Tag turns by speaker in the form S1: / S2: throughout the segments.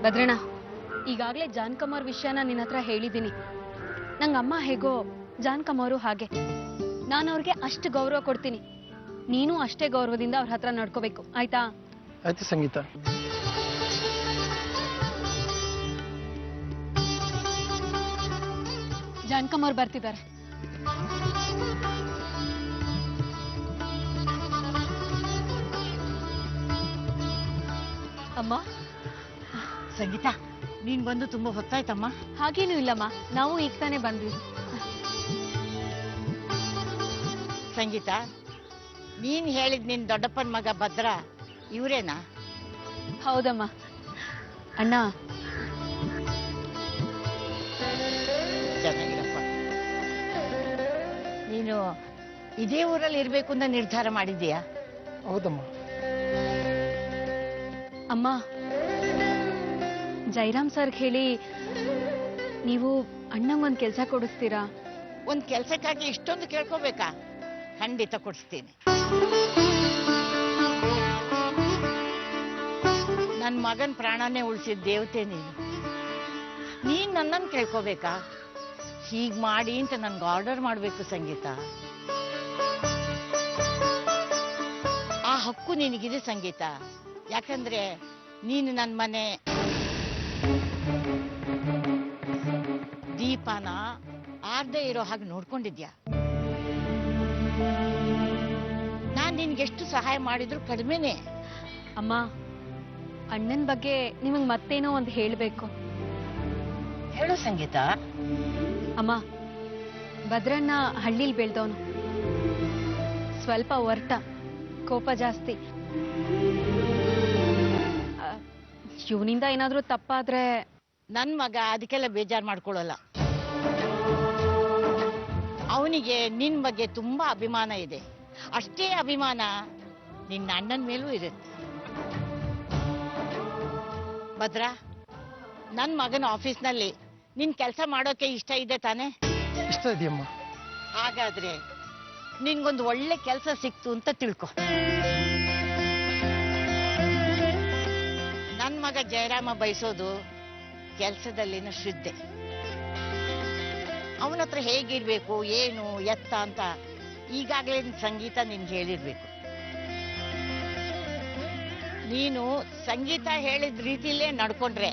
S1: ಭದ್ರಣ್ಣ, ಈಗಾಗಲೇ ಜಾನ್ಕಮ್ಮವ್ರ ವಿಷಯನ ನಿನ್ನ ಹತ್ರ ಹೇಳಿದ್ದೀನಿ. ನಂಗಮ್ಮ ಹೇಗೋ ಜಾನ್ಕಮ್ಮವರು ಹಾಗೆ. ನಾನು ಅವ್ರಿಗೆ ಅಷ್ಟು ಗೌರವ ಕೊಡ್ತೀನಿ. ನೀನು ಅಷ್ಟೇ ಗೌರವದಿಂದ ಅವ್ರ ಹತ್ರ ನಡ್ಕೋಬೇಕು, ಆಯ್ತಾ?
S2: ಆಯ್ತು ಸಂಗೀತ.
S1: ಜಾನ್ಕಮ್ಮವ್ರು ಬರ್ತಿದ್ದಾರೆ. ಅಮ್ಮ.
S3: ಸಂಗೀತ, ನೀನ್ ಬಂದು ತುಂಬಾ ಹೊತ್ತಾಯ್ತಮ್ಮ.
S1: ಹಾಗೇನೂ ಇಲ್ಲಮ್ಮ, ನಾವು ಈಗ ತಾನೇ ಬಂದ್ವಿ.
S3: ಸಂಗೀತ, ನೀನ್ ಹೇಳಿದ್ ನಿನ್ ದೊಡ್ಡಪ್ಪನ ಮಗ ಭದ್ರ ಇವರೇನಾ?
S1: ಹೌದಮ್ಮ. ಅಣ್ಣ,
S3: ಚೆನ್ನಾಗಿರಪ್ಪ. ನೀನು ಇದೇ ಊರಲ್ಲಿ ಇರ್ಬೇಕು ಅಂತ ನಿರ್ಧಾರ ಮಾಡಿದೀಯಾ?
S2: ಹೌದಮ್ಮ.
S1: ಅಮ್ಮ, ಜೈರಾಮ್ ಸರ್ ಹೇಳಿ ನೀವು ಅಣ್ಣಂಗೊಂದು ಕೆಲಸ ಕೊಡಿಸ್ತೀರಾ?
S3: ಒಂದ್ ಕೆಲ್ಸಕ್ಕಾಗಿ ಇಷ್ಟೊಂದು ಕೇಳ್ಕೋಬೇಕಾ? ಖಂಡಿತ ಕೊಡಿಸ್ತೀನಿ. ನನ್ ಮಗನ್ ಪ್ರಾಣನೇ ಉಳಿಸಿದ ದೇವತೆ ನೀನು. ನೀನ್ ನನ್ನನ್ನು ಕೇಳ್ಕೋಬೇಕಾ? ಹೀಗ್ ಮಾಡಿ ಅಂತ ನನ್ಗೆ ಆರ್ಡರ್ ಮಾಡ್ಬೇಕು ಸಂಗೀತ. ಆ ಹಕ್ಕು ನಿನಗಿದೆ ಸಂಗೀತ. ಯಾಕಂದ್ರೆ ನೀನು ನನ್ನ ಮನೆ ದೀಪನ ಆರ್ದೇ ಇರೋ ಹಾಗೆ ನೋಡ್ಕೊಂಡಿದ್ಯಾ. ನಾನ್ ನಿನ್ಗೆಷ್ಟು ಸಹಾಯ ಮಾಡಿದ್ರು ಕಡಿಮೆನೆ.
S1: ಅಮ್ಮ, ಅಣ್ಣನ ಬಗ್ಗೆ ನಿಮಗ್ ಮತ್ತೇನೋ ಒಂದು ಹೇಳಬೇಕು.
S3: ಹೇಳು ಸಂಗೀತ.
S1: ಅಮ್ಮ, ಭದ್ರಣ್ಣ ಹಳ್ಳಿಲ್ ಬೆಳ್ದವನು. ಸ್ವಲ್ಪ ಒರ್ಟ, ಕೋಪ ಜಾಸ್ತಿ. ಇವನಿಂದ ಏನಾದ್ರೂ ತಪ್ಪಾದ್ರೆ
S3: ನನ್ ಮಗ ಅದಕ್ಕೆಲ್ಲ ಬೇಜಾರು ಮಾಡ್ಕೊಳ್ಳಲ್ಲ. ಅವನಿಗೆ ನಿನ್ ಬಗ್ಗೆ ತುಂಬಾ ಅಭಿಮಾನ ಇದೆ. ಅಷ್ಟೇ ಅಭಿಮಾನ ನಿನ್ನ ಅಣ್ಣನ ಮೇಲೂ ಇರುತ್ತೆ. ಭದ್ರ, ನನ್ ಮಗನ ಆಫೀಸ್ನಲ್ಲಿ ನಿನ್ ಕೆಲಸ ಮಾಡೋಕೆ ಇಷ್ಟ ಇದೆ ತಾನೆ?
S2: ಇಷ್ಟ ಇದೆಯಮ್ಮ.
S3: ಹಾಗಾದ್ರೆ ನಿನ್ಗೊಂದು ಒಳ್ಳೆ ಕೆಲಸ ಸಿಕ್ತು ಅಂತ ತಿಳ್ಕೊ. ನನ್ ಮಗ ಜಯರಾಮ ಬಯಸೋದು ಕೆಲಸದಲ್ಲಿನ ಶ್ರದ್ಧೆ. ಅವನ ಹತ್ರ ಹೇಗಿರ್ಬೇಕು, ಏನು ಎತ್ತ ಅಂತ ಈಗಾಗಲೇ ಸಂಗೀತ ನಿನ್ಗೆ ಹೇಳಿರ್ಬೇಕು. ನೀನು ಸಂಗೀತ ಹೇಳಿದ ರೀತಿಲೇ ನಡ್ಕೊಂಡ್ರೆ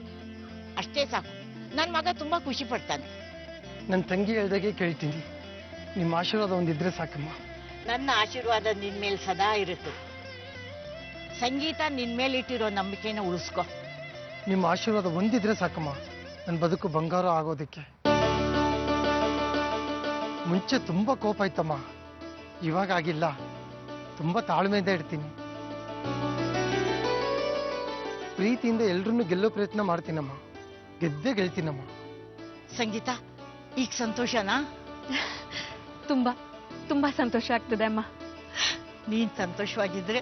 S3: ಅಷ್ಟೇ ಸಾಕು. ನನ್ ಮಗ ತುಂಬಾ ಖುಷಿ ಪಡ್ತಾನೆ.
S2: ನನ್ನ ತಂಗಿ ಹೇಳ್ದಾಗೆ ಕೇಳ್ತೀನಿ. ನಿಮ್ಮ ಆಶೀರ್ವಾದ ಒಂದಿದ್ರೆ ಸಾಕಮ್ಮ.
S3: ನನ್ನ ಆಶೀರ್ವಾದ ನಿನ್ ಮೇಲೆ ಸದಾ ಇರುತ್ತೆ. ಸಂಗೀತ ನಿನ್ ಮೇಲೆ ಇಟ್ಟಿರೋ ನಂಬಿಕೆನ ಉಳಿಸ್ಕೊ.
S2: ನಿಮ್ಮ ಆಶೀರ್ವಾದ ಒಂದಿದ್ರೆ ಸಾಕಮ್ಮ, ನನ್ನ ಬದುಕು ಬಂಗಾರ ಆಗೋದಕ್ಕೆ. ಮುಂಚೆ ತುಂಬಾ ಕೋಪ ಆಯ್ತಮ್ಮ, ಇವಾಗ ಆಗಿಲ್ಲ. ತುಂಬಾ ತಾಳ್ಮೆಯಿಂದ ಇರ್ತೀನಿ. ಪ್ರೀತಿಯಿಂದ ಎಲ್ರನ್ನೂ ಗೆಲ್ಲೋ ಪ್ರಯತ್ನ ಮಾಡ್ತೀನಮ್ಮ. ಗೆದ್ದೇ ಗೆಲ್ತೀನಮ್ಮ.
S3: ಸಂಗೀತ, ಈಗ ಸಂತೋಷನಾ?
S1: ತುಂಬಾ ತುಂಬಾ ಸಂತೋಷ ಆಗ್ತದೆ ಅಮ್ಮ.
S3: ನೀನ್ ಸಂತೋಷವಾಗಿದ್ರೆ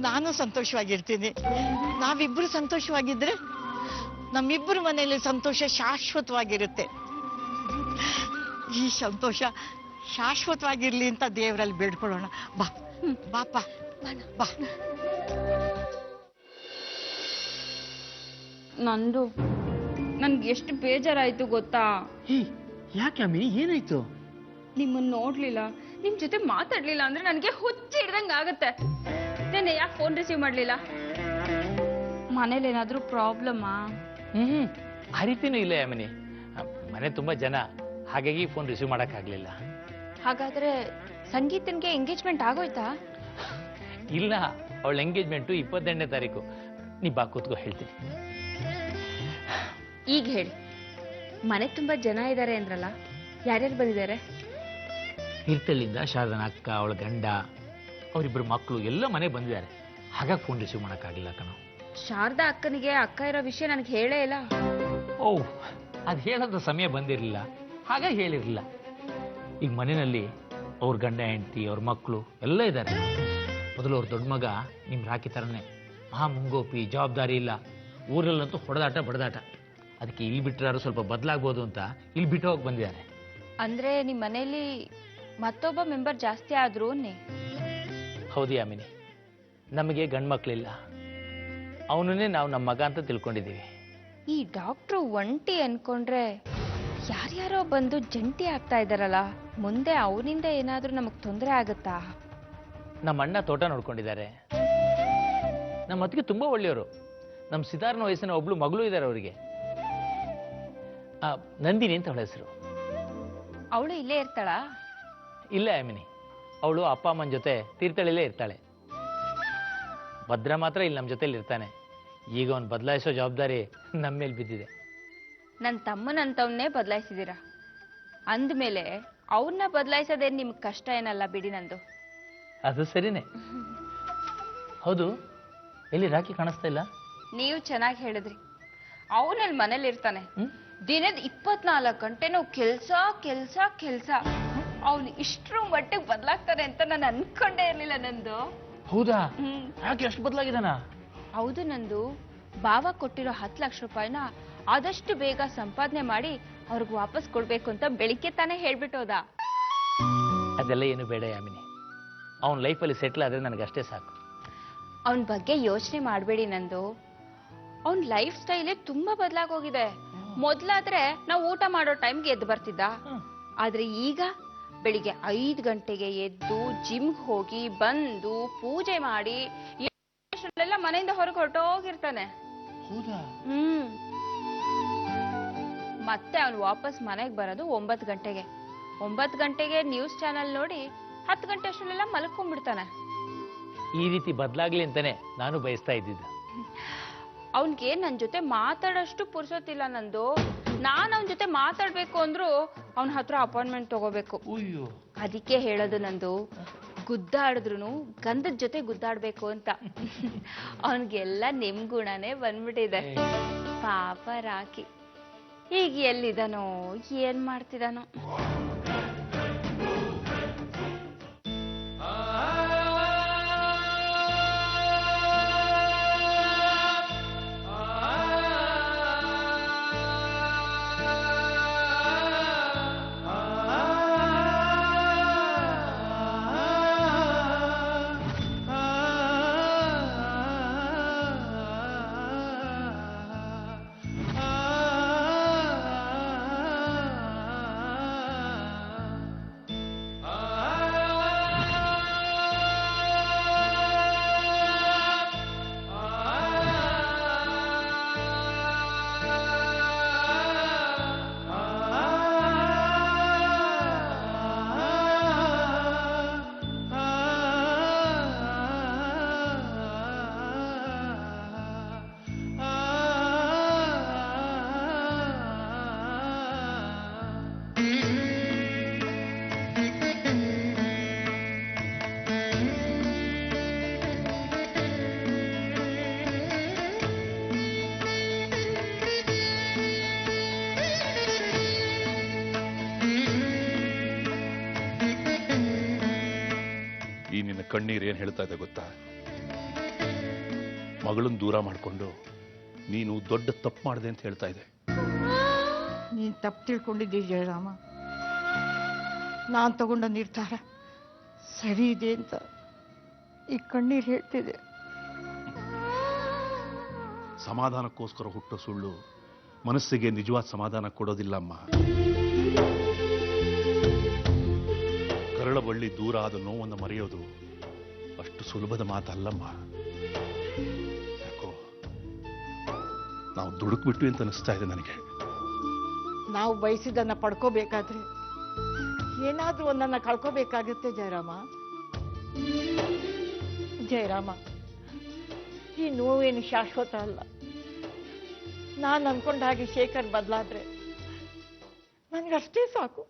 S3: ನಾನು ಸಂತೋಷವಾಗಿರ್ತೀನಿ. ನಾವಿಬ್ರು ಸಂತೋಷವಾಗಿದ್ರೆ ನಮ್ಮಿಬ್ಬರು ಮನೆಯಲ್ಲಿ ಸಂತೋಷ ಶಾಶ್ವತವಾಗಿರುತ್ತೆ. ಈ ಸಂತೋಷ ಶಾಶ್ವತವಾಗಿರ್ಲಿ ಅಂತ ದೇವರಲ್ಲಿ ಬೇಡ್ಕೊಳ್ಳೋಣ. ಬಾ ಬಾಪ ಬಾ.
S4: ನಂದು ನನ್ಗೆ ಎಷ್ಟು ಬೇಜಾರಾಯ್ತು ಗೊತ್ತಾ?
S5: ಯಾಕೆ ಅಮ್ಮಿ, ಏನಾಯ್ತು?
S4: ನಿಮ್ಮನ್ನ ನೋಡ್ಲಿಲ್ಲ, ನಿಮ್ ಜೊತೆ ಮಾತಾಡ್ಲಿಲ್ಲ ಅಂದ್ರೆ ನನಗೆ ಹುಚ್ಚಿ ಹಿಡ್ದಂಗ ಆಗತ್ತೆ. ನೆನ್ನೆ ಯಾಕೆ ಫೋನ್ ರಿಸೀವ್ ಮಾಡ್ಲಿಲ್ಲ? ಮನೇಲಿ ಏನಾದ್ರೂ ಪ್ರಾಬ್ಲಮ್ಮಾ?
S5: ಆ ರೀತಿನೂ ಇಲ್ಲ ಅಮ್ಮನಿ. ಮನೆ ತುಂಬಾ ಜನ, ಹಾಗಾಗಿ ಫೋನ್ ರಿಸೀವ್ ಮಾಡಕ್ಕಾಗ್ಲಿಲ್ಲ.
S4: ಹಾಗಾದ್ರೆ ಸಂಗೀತನ್ಗೆ ಎಂಗೇಜ್ಮೆಂಟ್ ಆಗೋಯ್ತಾ?
S5: ಇಲ್ಲ, ಅವಳ ಎಂಗೇಜ್ಮೆಂಟು 28ನೇ ತಾರೀಕು. ನೀ ಬಾ ಕೂತ್ಕೋ, ಹೇಳ್ತೀನಿ.
S4: ಈಗ ಹೇಳಿ, ಮನೆ ತುಂಬಾ ಜನ ಇದ್ದಾರೆ ಅಂದ್ರಲ್ಲ, ಯಾರ್ಯಾರು ಬಂದಿದ್ದಾರೆ?
S5: ತೀರ್ಥಳ್ಳಿಯಿಂದ ಶಾರದನ ಅಕ್ಕ, ಅವಳ ಗಂಡ, ಅವರಿಬ್ಬರು ಮಕ್ಕಳು ಎಲ್ಲ ಮನೆ ಬಂದಿದ್ದಾರೆ. ಹಾಗಾಗಿ ಫೋನ್ ರಿಸೀವ್ ಮಾಡಕ್ಕಾಗಿಲ್ಲ ಕಣೋ.
S4: ಶಾರದಾ ಅಕ್ಕನಿಗೆ ಅಕ್ಕ ಇರೋ ವಿಷಯ ನನಗೆ ಹೇಳೇ ಇಲ್ಲ.
S5: ಓಹ್, ಅದು ಹೇಳೋದ ಸಮಯ ಬಂದಿರಲಿಲ್ಲ, ಹಾಗಾಗಿ ಹೇಳಿರಲಿಲ್ಲ. ಈಗ ಮನೆಯಲ್ಲಿ ಅವ್ರ ಗಂಡ ಹೆಂಡತಿ, ಅವ್ರ ಮಕ್ಕಳು ಎಲ್ಲ ಇದ್ದಾರೆ. ಮೊದಲು ಅವ್ರ ದೊಡ್ಡ ಮಗ ನಿಮ್ಮ ರಾಕಿ ಥರನೇ ಮಹಾ ಮುಂಗೋಪಿ, ಜವಾಬ್ದಾರಿ ಇಲ್ಲ. ಊರಲ್ಲಂತೂ ಹೊಡೆದಾಟ ಬಡದಾಟ. ಅದಕ್ಕೆ ಇಲ್ಲಿ ಬಿಟ್ಟರಾರು ಸ್ವಲ್ಪ ಬದಲಾಗ್ಬೋದು ಅಂತ ಇಲ್ಲಿ ಬಿಟ್ಟು ಹೋಗಿ ಬಂದಿದ್ದಾರೆ.
S4: ಅಂದ್ರೆ ನಿಮ್ಮ ಮನೆಯಲ್ಲಿ ಮತ್ತೊಬ್ಬ ಮೆಂಬರ್ ಜಾಸ್ತಿ ಆದ್ರು?
S5: ಹೌದು ಯಾಮಿನಿ, ನಮಗೆ ಗಂಡು ಮಕ್ಕಳಿಲ್ಲ. ಅವನನ್ನೇ ನಾವು ನಮ್ಮ ಮಗ ಅಂತ ತಿಳ್ಕೊಂಡಿದ್ದೀವಿ.
S4: ಈ ಡಾಕ್ಟ್ರು ಒಂಟಿ ಅನ್ಕೊಂಡ್ರೆ ಯಾರ್ಯಾರೋ ಬಂದು ಜಂಟಿ ಆಗ್ತಾ ಇದಾರಲ್ಲ, ಮುಂದೆ ಅವನಿಂದ ಏನಾದ್ರೂ ನಮಗ್ ತೊಂದರೆ ಆಗುತ್ತಾ?
S5: ನಮ್ಮ ಅಣ್ಣ ತೋಟ ನೋಡ್ಕೊಂಡಿದ್ದಾರೆ. ನಮ್ಮ ಅತ್ತಿಗೆ ತುಂಬಾ ಒಳ್ಳೆಯವರು. ನಮ್ಮ ಸಿತಾರನ ವಯಸ್ಸಿನ ಒಬ್ಳು ಮಗಳು ಇದ್ದಾರೆ ಅವರಿಗೆ. ನಂದಿನಿ ಅಂತ ಅವಳ ಹೆಸರು.
S4: ಅವಳು ಇಲ್ಲೇ ಇರ್ತಾಳಾ?
S5: ಇಲ್ಲ ಯಾಮಿನಿ, ಅವಳು ಅಪ್ಪ ಅಮ್ಮನ ಜೊತೆ ತೀರ್ಥಹಳ್ಳಿಲೇ ಇರ್ತಾಳೆ. ಭದ್ರ ಮಾತ್ರ ಇಲ್ಲಿ ನಮ್ಮ ಜೊತೆಲಿ ಇರ್ತಾನೆ. ಈಗ ಅವ್ನು ಬದಲಾಯಿಸೋ ಜವಾಬ್ದಾರಿ ನಮ್ಮ ಮೇಲೆ ಬಿದ್ದಿದೆ.
S4: ನನ್ನ ತಮ್ಮನಂತವನ್ನೇ ಬದಲಾಯಿಸಿದೀರಾ ಅಂದಮೇಲೆ ಅವ್ರನ್ನ ಬದಲಾಯಿಸೋದೇನು ನಿಮ್ಗೆ ಕಷ್ಟ ಏನಲ್ಲ ಬಿಡಿ. ನಂದು
S5: ಅದು ಸರಿನೇ. ಹೌದು, ಎಲ್ಲಿ ರಾಕಿ ಕಾಣಿಸ್ತಾ ಇಲ್ಲ?
S4: ನೀವು ಚೆನ್ನಾಗಿ ಹೇಳಿದ್ರಿ. ಅವನಲ್ಲಿ ಮನೇಲಿ ಇರ್ತಾನೆ, ದಿನದ 24 ಗಂಟೆನೂ ಕೆಲ್ಸ ಕೆಲ್ಸ ಕೆಲ್ಸ. ಅವನು ಇಷ್ಟರ ಮಟ್ಟಿಗೆ ಬದಲಾಗ್ತಾನೆ ಅಂತ ನಾನು ಅನ್ಕೊಂಡೇ ಇರ್ಲಿಲ್ಲ ನಂದು.
S5: ಹೌದಾ? ಯಾಕೆ ಎಷ್ಟು ಬದಲಾಗಿದಾನ?
S4: ಹೌದು ನಂದು. ಬಾವ ಕೊಟ್ಟಿರೋ 10 ಲಕ್ಷ ರೂಪಾಯಿನ ಆದಷ್ಟು ಬೇಗ ಸಂಪಾದನೆ ಮಾಡಿ ಅವ್ರಿಗೆ ವಾಪಸ್ ಕೊಡ್ಬೇಕು ಅಂತ ಬೆಳಿಗ್ಗೆ ತಾನೇ ಹೇಳ್ಬಿಟ್ಟೋದ.
S5: ಅದೆಲ್ಲ ಏನು ಬೇಡ ಯಾಮಿನಿ. ಅವನ ಲೈಫಲ್ಲಿ ಸೆಟ್ಲ್ ಆದ್ರೆ ನನಗಷ್ಟೇ ಸಾಕು.
S4: ಅವನ ಬಗ್ಗೆ ಯೋಚನೆ ಮಾಡಬೇಡಿ ನಂದು. ಅವನ ಲೈಫ್ ಸ್ಟೈಲೇ ತುಂಬಾ ಬದಲಾಗೋಗಿದೆ. ಮೊದ್ಲಾದ್ರೆ ನಾವು ಊಟ ಮಾಡೋ ಟೈಮ್ಗೆ ಎದ್ದು ಬರ್ತಿದ್ದ. ಆದ್ರೆ ಈಗ ಬೆಳಿಗ್ಗೆ 5 ಗಂಟೆಗೆ ಎದ್ದು ಜಿಮ್ಗೆ ಹೋಗಿ ಬಂದು ಪೂಜೆ ಮಾಡಿ ಎಲ್ಲ ಮನೆಯಿಂದ ಹೊರಗೆ ಹೊರಟೋಗಿರ್ತಾನೆ. ಮತ್ತೆ ಅವನು ವಾಪಸ್ ಮನೆಗೆ ಬರೋದು 9 ಗಂಟೆಗೆ. 9 ಗಂಟೆಗೆ ನ್ಯೂಸ್ ಚಾನೆಲ್ ನೋಡಿ 10 ಗಂಟೆ ಅಷ್ಟರಲ್ಲೆಲ್ಲ ಮಲ್ಕೊಂಡ್ಬಿಡ್ತಾನೆ.
S5: ಈ ರೀತಿ ಬದಲಾಗ್ಲಿ ಅಂತಾನೆ ನಾನು ಬಯಸ್ತಾ ಇದ್ದಿದ್ದ.
S4: ಅವನ್ಗೆ ನನ್ ಜೊತೆ ಮಾತಾಡೋಷ್ಟು ಪುರ್ಸೊತ್ತಿಲ್ಲ ನಂದು. ನಾನ್ ಅವನ ಜೊತೆ ಮಾತಾಡ್ಬೇಕು ಅಂದ್ರು ಅವನ ಹತ್ರ ಅಪಾಯಿಂಟ್ಮೆಂಟ್ ತಗೋಬೇಕು. ಅದಕ್ಕೆ ಹೇಳೋದು ನಂದು, ಗುದ್ದಾಡಿದ್ರು ಗಂಧದ ಜೊತೆ ಗುದ್ದಾಡ್ಬೇಕು ಅಂತ. ಅವನ್ಗೆಲ್ಲ ನಿಮ್ ಗುಣನೇ ಬಂದ್ಬಿಟ್ಟಿದೆ. ಪಾಪ ರಾಕಿ ಈಗ ಎಲ್ಲಿದಾನೋ, ಏನ್ ಮಾಡ್ತಿದಾನೋ.
S6: ಕಣ್ಣೀರು ಏನ್ ಹೇಳ್ತಾ ಇದೆ ಗೊತ್ತಾ? ಮಗಳನ್ನ ದೂರ ಮಾಡಿಕೊಂಡು ನೀನು ದೊಡ್ಡ ತಪ್ಪು ಮಾಡಿದೆ ಅಂತ ಹೇಳ್ತಾ ಇದೆ.
S3: ನೀನ್ ತಪ್ಪು ತಿಳ್ಕೊಂಡಿದ್ದೀ ಜಯರಾಮ. ನಾನ್ ತಗೊಂಡ ನಿರ್ಧಾರ ಸರಿ ಇದೆ ಅಂತ ಈ ಕಣ್ಣೀರು ಹೇಳ್ತಿದೆ.
S6: ಸಮಾಧಾನಕ್ಕೋಸ್ಕರ ಹುಟ್ಟೋ ಸುಳ್ಳು ಮನಸ್ಸಿಗೆ ನಿಜವಾದ ಸಮಾಧಾನ ಕೊಡೋದಿಲ್ಲಮ್ಮ. ಕರಳ ಬಳ್ಳಿ ದೂರ ಆದ ನೋವನ್ನು ಮರೆಯೋದು ಅಷ್ಟು ಸುಲಭದ ಮಾತಲ್ಲಮ್ಮ. ಯಾಕೋ ನಾವು ದುಡುಕ್ಬಿಟ್ವಿ ಅಂತ ಅನಿಸ್ತಾ ಇದೆ ನನಗೆ.
S3: ನಾವು ಬಯಸಿದ್ದನ್ನ ಪಡ್ಕೋಬೇಕಾದ್ರೆ ಏನಾದ್ರೂ ಒಂದನ್ನ ಕಳ್ಕೋಬೇಕಾಗುತ್ತೆ ಜಯರಾಮ. ಜಯರಾಮ, ಈ ನೋವೇನು ಶಾಶ್ವತ ಅಲ್ಲ. ನಾನು ಅನ್ಕೊಂಡ ಹಾಗೆ ಶೇಖರ್ ಬದಲಾದ್ರೆ ನನ್ಗಷ್ಟೇ ಸಾಕು.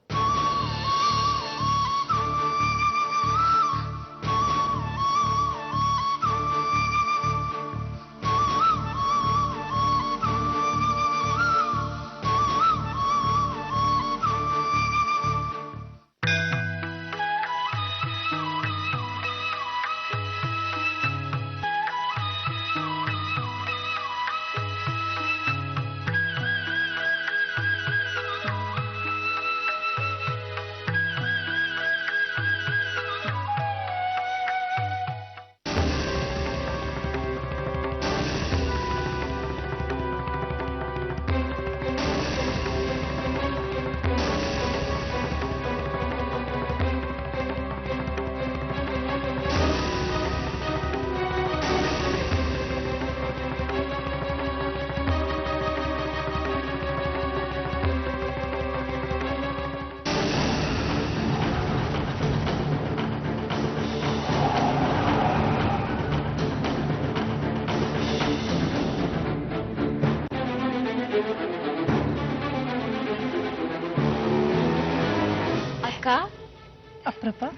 S7: ಅಪರೂಪ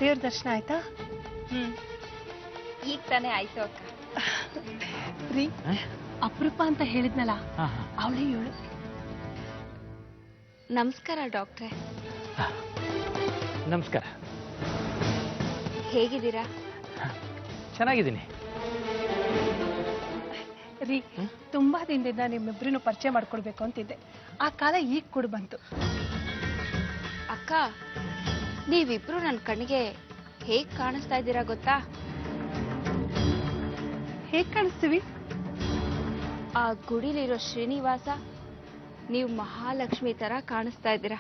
S7: ದೇವ್ರ ದರ್ಶನ ಆಯ್ತಾ?
S4: ಈಗ ತಾನೇ ಆಯ್ತು ಅಕ್ಕ.
S7: ರೀ ಅಪರೂಪ ಅಂತ ಹೇಳಿದ್ನಲ್ಲ
S5: ಹಾ ಹಾ
S7: ಅವಳೇ ಹೇಳು.
S4: ನಮಸ್ಕಾರ ಡಾಕ್ಟ್ರೆ.
S5: ನಮಸ್ಕಾರ.
S4: ಹೇಗಿದ್ದೀರಾ?
S5: ಚೆನ್ನಾಗಿದ್ದೀನಿ.
S7: ರೀ ತುಂಬಾ ದಿನದಿಂದ ನಿಮ್ಮಿಬ್ರನ್ನು ಪರಿಚಯ ಮಾಡ್ಕೊಳ್ಬೇಕು ಅಂತಿದ್ದೆ. ಆ ಕಾಲ ಈಗ ಕೂಡ ಬಂತು.
S4: ಅಕ್ಕ, ನೀವಿಬ್ರು ನನ್ನ ಕಣ್ಣಿಗೆ ಹೇಗ್ ಕಾಣಿಸ್ತಾ ಇದ್ದೀರಾ ಗೊತ್ತಾ?
S7: ಹೇಗ್ ಕಾಣಿಸ್ತೀವಿ?
S4: ಆ ಗುಡಿಲಿರೋ ಶ್ರೀನಿವಾಸ, ನೀವು ಮಹಾಲಕ್ಷ್ಮಿ ತರ ಕಾಣಿಸ್ತಾ ಇದ್ದೀರಾ.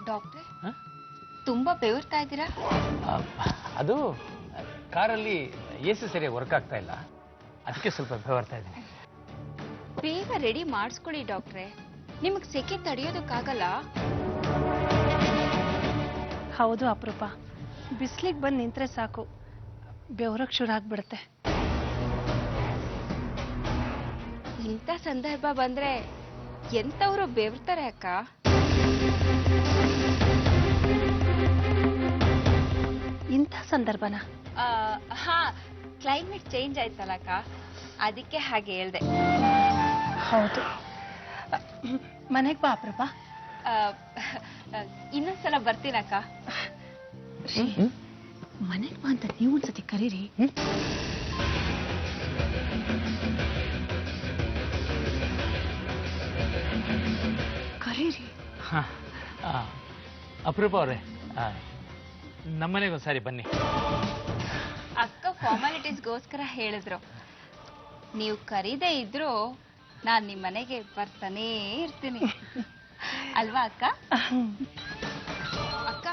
S4: ಡಾಕ್ಟ್ರೆ,
S5: ಹ?
S4: ತುಂಬಾ ಬೆವರ್ತಾ ಇದ್ದೀರಾ?
S5: ಅದು ಕಾರಲ್ಲಿ AC ಸರಿಯಾಗಿ ವರ್ಕ್ ಆಗ್ತಾ ಇಲ್ಲ, ಅದಕ್ಕೆ ಸ್ವಲ್ಪ ಬೆವರ್ತಾ ಇದ್ದೀನಿ.
S4: ಬೇಗ ರೆಡಿ ಮಾಡಿಸ್ಕೊಳ್ಳಿ ಡಾಕ್ಟ್ರೆ, ನಿಮಗೆ ಸೆಕೆ ತಡೆಯೋದಕ್ಕಾಗಲ್ಲ.
S7: ಹೌದು ಅಪರೂಪ, ಬಿಸ್ಲಿಗೆ ಬಂದು ನಿಂತ್ರೆ ಸಾಕು ಬೆವರಕ್ಕೆ ಶುರು ಆಗ್ಬಿಡುತ್ತೆ.
S4: ಇಂಥ ಸಂದರ್ಭ ಬಂದ್ರೆ ಎಂತವ್ರು ಬೆವರ್ತಾರೆ ಅಕ್ಕ.
S7: ಇಂಥ ಸಂದರ್ಭನ?
S4: ಹಾ, ಕ್ಲೈಮೇಟ್ ಚೇಂಜ್ ಆಯ್ತಲ್ಲ ಅಕ್ಕ, ಅದಕ್ಕೆ ಹಾಗೆ ಹೇಳ್ದೆ.
S7: ಹೌದು. ಮನೆಗೆ ಬಾ ಅಪರೂಪ.
S4: ಇನ್ನೊಂದ್ಸಲ ಬರ್ತೀನಕ್ಕ.
S7: ಮನೆಗೆ ಬಾ ಅಂತ ನೀವು ಒಂದ್ಸತಿ ಕರೀರಿ. ಕರೀರಿ.
S5: ಅಪರೂಪ ಅವರೇ, ನಮ್ಮನೆಗೆ ಒಂದ್ಸಾರಿ ಬನ್ನಿ.
S4: ಅಕ್ಕ ಫಾರ್ಮಾಲಿಟೀಸ್ಗೋಸ್ಕರ ಹೇಳಿದ್ರು. ನೀವು ಕರೀದೇ ಇದ್ರು ನಾನು ನಿಮ್ಮ ಮನೆಗೆ ಬರ್ತಾನೇ ಇರ್ತೀನಿ ಅಲ್ವಾ ಅಕ್ಕ? ಅಕ್ಕ,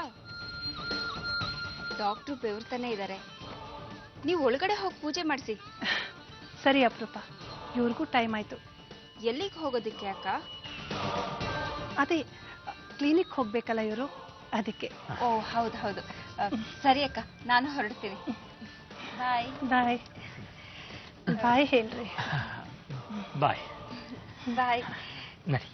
S4: ಡಾಕ್ಟ್ರು ಬೆವರ್ತಾನೆ ಇದ್ದಾರೆ, ನೀವು ಒಳಗಡೆ ಹೋಗಿ ಪೂಜೆ ಮಾಡಿಸಿ.
S7: ಸರಿ ಅಪರೂಪ, ಇವ್ರಿಗೂ ಟೈಮ್ ಆಯ್ತು.
S4: ಎಲ್ಲಿಗೆ ಹೋಗೋದಕ್ಕೆ ಅಕ್ಕ?
S7: ಅದೇ ಕ್ಲಿನಿಕ್ ಹೋಗ್ಬೇಕಲ್ಲ ಇವರು, ಅದಕ್ಕೆ.
S4: ಓ ಹೌದು ಹೌದು. ಸರಿ ಅಕ್ಕ, ನಾನು ಹೊರಡ್ತೀನಿ. ಬಾಯ್.
S7: ಬಾಯ್. ಬಾಯ್ ಹೇಳ್ರಿ.
S5: ಬಾಯ್.
S4: ಬಾಯ್.
S5: ನಡಿ.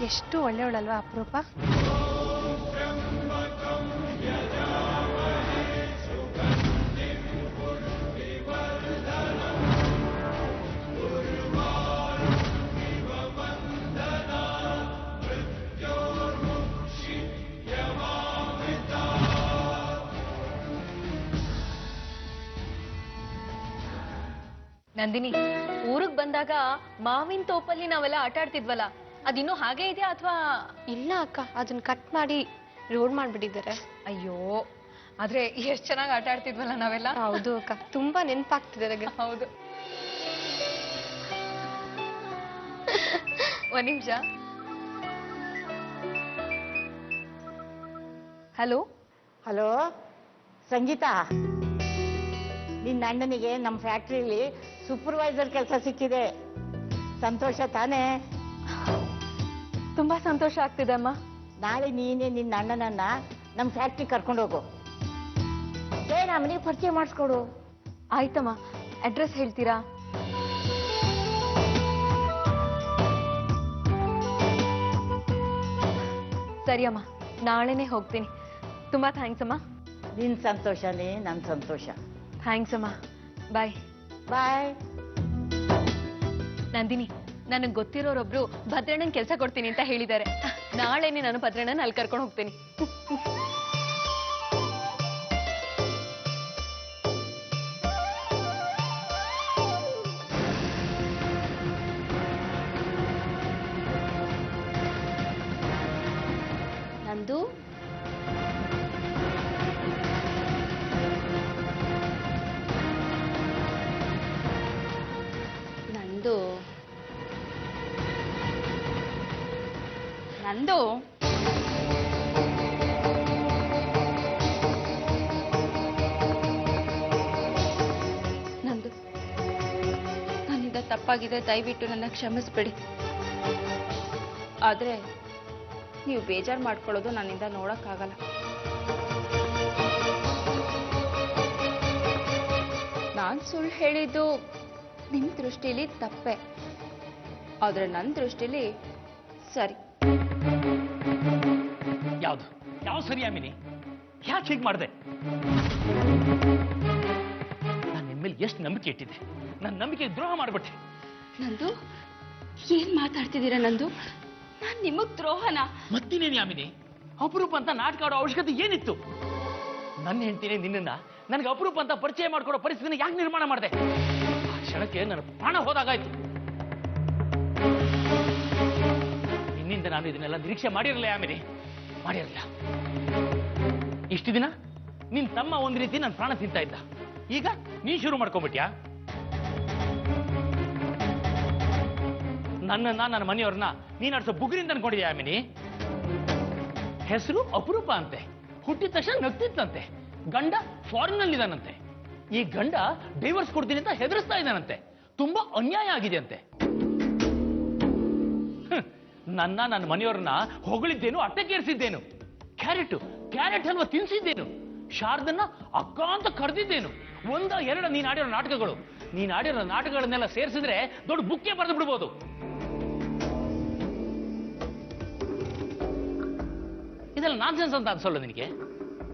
S7: ಎಷ್ಟು ಒಳ್ಳೆಯವಳಲ್ವಾ ಅಪರೂಪ?
S1: ನಂದಿನಿ, ಊರಿಗೆ ಬಂದಾಗ ಮಾವಿನ ತೋಪಲ್ಲಿ ನಾವೆಲ್ಲ ಆಟ ಆಡ್ತಿದ್ವಲ್ಲ, ಅದಿನ್ನೂ ಹಾಗೆ ಇದೆಯಾ ಅಥವಾ?
S8: ಇಲ್ಲ ಅಕ್ಕ, ಅದನ್ನ ಕಟ್ ಮಾಡಿ ರೋಡ್ ಮಾಡ್ಬಿಟ್ಟಿದ್ದಾರೆ.
S1: ಅಯ್ಯೋ, ಆದ್ರೆ ಎಷ್ಟು ಚೆನ್ನಾಗಿ ಆಟ ಆಡ್ತಿದ್ವಲ್ಲ ನಾವೆಲ್ಲ.
S8: ಹೌದು ಅಕ್ಕ, ತುಂಬಾ ನೆನಪಾಗ್ತಿದೆ ನನಗೆ.
S1: ಹೌದು. ಒಂದ್ ನಿಮಿಷ. ಹಲೋ.
S3: ಹಲೋ ಸಂಗೀತಾ, ನಿನ್ನ ಅಣ್ಣನಿಗೆ ನಮ್ಮ ಫ್ಯಾಕ್ಟ್ರಿಲಿ ಸೂಪರ್ವೈಸರ್ ಕೆಲಸ ಸಿಕ್ಕಿದೆ. ಸಂತೋಷ ತಾನೇ?
S1: ತುಂಬಾ ಸಂತೋಷ ಆಗ್ತಿದೆ ಅಮ್ಮ.
S3: ನಾಳೆ ನೀನೇ ನಿನ್ನ ಅಣ್ಣನನ್ನ ನಮ್ಮ ಫ್ಯಾಕ್ಟ್ರಿ ಕರ್ಕೊಂಡು ಹೋಗು. ಮನೆಗೆ ಪರಿಚಯ ಮಾಡಿಸ್ಕೊಡು.
S1: ಆಯ್ತಮ್ಮ, ಅಡ್ರೆಸ್ ಹೇಳ್ತೀರಾ? ಸರಿ ಅಮ್ಮ, ನಾಳೆನೆ ಹೋಗ್ತೀನಿ. ತುಂಬಾ ಥ್ಯಾಂಕ್ಸ್ ಅಮ್ಮ.
S3: ನಿನ್ನ ಸಂತೋಷನೇ ನನ್ನ ಸಂತೋಷ.
S1: ಥ್ಯಾಂಕ್ಸ್ ಅಮ್ಮ. ಬಾಯ್.
S3: ಬಾಯ್.
S1: ನಂದಿನಿ, ನನಗೆ ಗೊತ್ತಿರೋರೊಬ್ರು ಭದ್ರಣ್ಣನ ಕೆಲಸ ಕೊಡ್ತೀನಿ ಅಂತ ಹೇಳಿದ್ದಾರೆ. ನಾಳೆನೆ ನಾನು ಭದ್ರಣ್ಣನ ಅಲ್ಲಿ ಕರ್ಕೊಂಡು ಹೋಗ್ತೀನಿ.
S4: ನಂದು ನಂದು ನಂದು ನಂದು ನನ್ನಿಂದ ತಪ್ಪಾಗಿದೆ, ದಯವಿಟ್ಟು ನನ್ನ ಕ್ಷಮಿಸ್ಬಿಡಿ. ಆದ್ರೆ ನೀವು ಬೇಜಾರು ಮಾಡ್ಕೊಳ್ಳೋದು ನನ್ನಿಂದ ನೋಡಕ್ಕಾಗಲ್ಲ. ನಾನ್ ಸುಳ್ಳು ಹೇಳಿದ್ದು ನಿಮ್ ದೃಷ್ಟಿಲಿ ತಪ್ಪೆ, ಆದ್ರೆ ನನ್ನ ದೃಷ್ಟಿಲಿ ಸರಿ.
S5: ಯಾವ್ದು ಯಾವ ಸರಿ ಯಾಮಿನಿ? ಯಾಕೆ ಹೀಗೆ ಮಾಡಿದೆ? ನಾನು ನಿನ್ ಮೇಲೆ ಎಷ್ಟು ನಂಬಿಕೆ ಇಟ್ಟಿದ್ದೆ, ನನ್ನ ನಂಬಿಕೆ ದ್ರೋಹ ಮಾಡ್ಬಿಟ್ಟೆ.
S4: ನಂದು ಏನ್ ಮಾತಾಡ್ತಿದ್ದೀರಾ ನಂದು? ನಾನ್ ನಿಮಗ್ ದ್ರೋಹನ?
S5: ಮತ್ತಿನೇನು ಯಾಮಿನಿ? ಅಪರೂಪ ಅಂತ ನಾಟಕ ಆಡೋ ಅವಶ್ಯಕತೆ ಏನಿತ್ತು? ನನ್ನ ಹೆಂಡತಿನೇ ನಿನ್ನನ್ನ ನನಗೆ ಅಪರೂಪ ಅಂತ ಪರಿಚಯ ಮಾಡ್ಕೊಡೋ ಪರಿಸ್ಥಿತಿನ ಯಾಕೆ ನಿರ್ಮಾಣ ಮಾಡಿದೆ? ಆ ಕ್ಷಣಕ್ಕೆ ನನ್ನ ಪ್ರಾಣ ಹೋದಾಗಾಯ್ತು. ನಿನ್ನಿಂದ ನಾನು ಇದನ್ನೆಲ್ಲ ನಿರೀಕ್ಷೆ ಮಾಡಿರಲಿಲ್ಲ ಯಾಮಿನಿ, ಮಾಡಿರಲಿಲ್ಲ. ಇಷ್ಟು ದಿನ ನಿನ್ ತಮ್ಮ ಒಂದ್ ರೀತಿ ನನ್ನ ಪ್ರಾಣ ತಿಂತಾ ಇದ್ದ, ಈಗ ನೀನ್ ಶುರು ಮಾಡ್ಕೊಂಡ್ಬಿಟ್ಯಾ? ನನ್ನ ಮನೆಯವ್ರನ್ನ ನೀನ್ ಆಡ್ಸೋ ಬುಗುರಿಂದ ಅನ್ಕೊಂಡಿದ್ಯಾ ಯಾಮಿನಿ? ಹೆಸರು ಅಪರೂಪ ಅಂತೆ, ಹುಟ್ಟಿದ ತಕ್ಷಣ ನಗ್ತಿತ್ತಂತೆ, ಗಂಡ ಫಾರಿನ್ ನಲ್ಲಿ ಇದಾನಂತೆ, ಈ ಗಂಡ ಡೈವರ್ಸ್ ಕೊಡ್ತೀನಿ ಅಂತ ಹೆದರಿಸ್ತಾ ಇದ್ದಾನಂತೆ, ತುಂಬಾ ಅನ್ಯಾಯ ಆಗಿದೆ ಅಂತೆ. ನನ್ನ ಮನೆಯವ್ರನ್ನ ಹೊಗಳಿದ್ದೇನು, ಅಟ್ಟಕ್ಕೇರಿಸಿದ್ದೇನು, ಕ್ಯಾರೆಟ್ ಹಲ್ವಾ ತಿನ್ಸಿದ್ದೇನು, ಶಾರದನ್ನ ಅಕ್ಕ ಅಂತ ಕರೆದಿದ್ದೇನು. ಒಂದ ಎರಡ ನೀನ್ ಆಡಿರೋ ನಾಟಕಗಳನ್ನೆಲ್ಲ ಸೇರಿಸಿದ್ರೆ ದೊಡ್ಡ ಬುಕ್ಕೆ ಬರೆದು ಬಿಡ್ಬೋದು. ಇದೆಲ್ಲ ನಾನ್ಸೆನ್ಸ್ ಅಂತ ಅನ್ಸಲ್ಲ ನಿನಗೆ?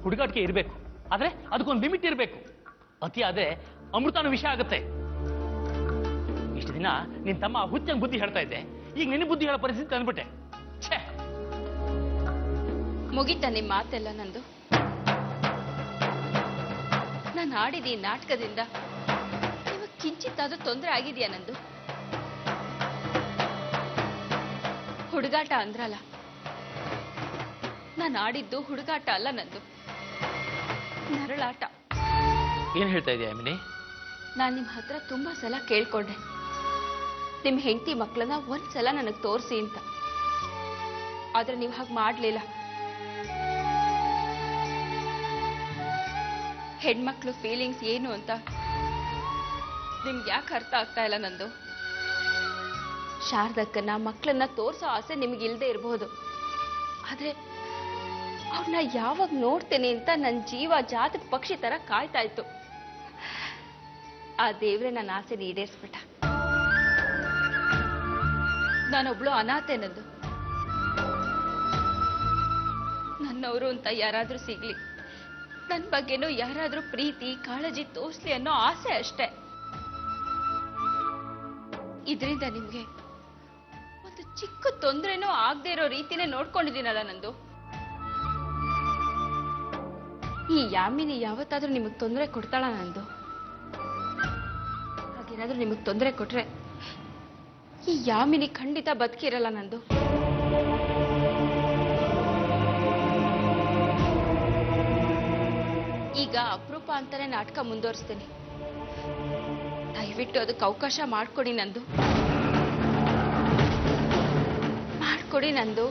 S5: ಹುಡುಗಾಟಿಕೆ ಇರಬೇಕು, ಆದ್ರೆ ಅದಕ್ಕೊಂದು ಲಿಮಿಟ್ ಇರಬೇಕು. ಅತಿ ಆದ್ರೆ ಅಮೃತನ ವಿಷಯ ಆಗುತ್ತೆ. ಇಷ್ಟು ದಿನ ನಿನ್ ತಮ್ಮ ಹುಚ್ಚಂಗ್ ಬುದ್ಧಿ ಹೇಳ್ತಾ ಇದ್ದೆ, ಈಗ ನಿನ್ನ ಬುದ್ಧಿ ಹೇಳೋ ಪರಿಸ್ಥಿತಿ ತಂದ್ಬಿಟ್ಟೆ. ಛೇ,
S4: ಮುಗಿತಾ ನಿಮ್ ಮಾತೆಲ್ಲ ನಂದು? ನಾನು ಆಡಿದ ಈ ನಾಟಕದಿಂದ ನಿಮಗೆ ಕಿಂಚಿತ್ತಾದ್ರೂ ತೊಂದರೆ ಆಗಿದೆಯಾ ನಂದು? ಹುಡುಗಾಟ ಅಂದ್ರಲ್ಲ, ನಾನು ಆಡಿದ್ದು ಹುಡುಗಾಟ ಅಲ್ಲ ನಂದು, ನರಳಾಟ.
S5: ಏನ್ ಹೇಳ್ತಾ ಇದೆಯಾ ಅಮಿನಿ?
S4: ನಾನು ನಿಮ್ಮ ಹತ್ರ ತುಂಬಾ ಸಲ ಕೇಳ್ಕೊಂಡೆ, ನಿಮ್ ಹೆಂಡತಿ ಮಕ್ಕಳನ್ನ ಒಂದ್ಸಲ ನನಗೆ ತೋರಿಸಿ ಅಂತ. ಆದ್ರೆ ನೀವು ಹಾಗೆ ಮಾಡ್ಲಿಲ್ಲ. ಹೆಣ್ಮಕ್ಳು ಫೀಲಿಂಗ್ಸ್ ಏನು ಅಂತ ನಿಮ್ಗೆ ಯಾಕೆ ಅರ್ಥ ಆಗ್ತಾ ಇಲ್ಲ ನಂದು? ಶಾರದಕ್ಕನ್ನ ಮಕ್ಕಳನ್ನ ತೋರ್ಸೋ ಆಸೆ ನಿಮ್ಗೆ ಇಲ್ದೇ ಇರಬಹುದು, ಆದ್ರೆ ಅವ್ರನ್ನ ಯಾವಾಗ ನೋಡ್ತೇನೆ ಅಂತ ನನ್ನ ಜೀವ ಜಾತಕ ಪಕ್ಷಿ ತರ ಕಾಯ್ತಾ ಇತ್ತು. ಆ ದೇವ್ರೆ ನನ್ನ ಆಸೆ ಈಡೇರಿಸ್ಬಿಟ್ಟ. ನಾನೊಬ್ಳು ಅನಾಥೆ ನಂದು. ನನ್ನವರು ಅಂತ ಯಾರಾದ್ರೂ ಸಿಗ್ಲಿ, ನನ್ನ ಬಗ್ಗೆನೂ ಯಾರಾದ್ರೂ ಪ್ರೀತಿ ಕಾಳಜಿ ತೋರ್ಸ್ಲಿ ಅನ್ನೋ ಆಸೆ ಅಷ್ಟೇ. ಇದರಿಂದ ನಿಮ್ಗೆ ಒಂದು ಚಿಕ್ಕ ತೊಂದರೆನೂ ಆಗದೆ ಇರೋ ರೀತಿನೇ ನೋಡ್ಕೊಂಡಿದ್ದೀನಲ್ಲ ನಂದು. ಈ ಯಾಮಿನಿ ಯಾವತ್ತಾದ್ರೂ ನಿಮಗ್ ತೊಂದರೆ ಕೊಡ್ತಾಳ ನಂದು? ಹಾಗೇನಾದ್ರೂ ನಿಮಗ್ ತೊಂದರೆ ಕೊಟ್ರೆ ಈ ಯಾಮಿನಿ ಖಂಡಿತ ಬದುಕಿರಲ್ಲ ನಂದು. ಈಗ ಅಪರೂಪ ಅಂತಾನೆ ನಾಟಕ ಮುಂದುವರಿಸ್ತೇನೆ. ದಯವಿಟ್ಟು ಅದಕ್ಕೆ ಅವಕಾಶ ಮಾಡ್ಕೊಡಿ ನಂದು, ಮಾಡ್ಕೊಡಿ ನಂದು.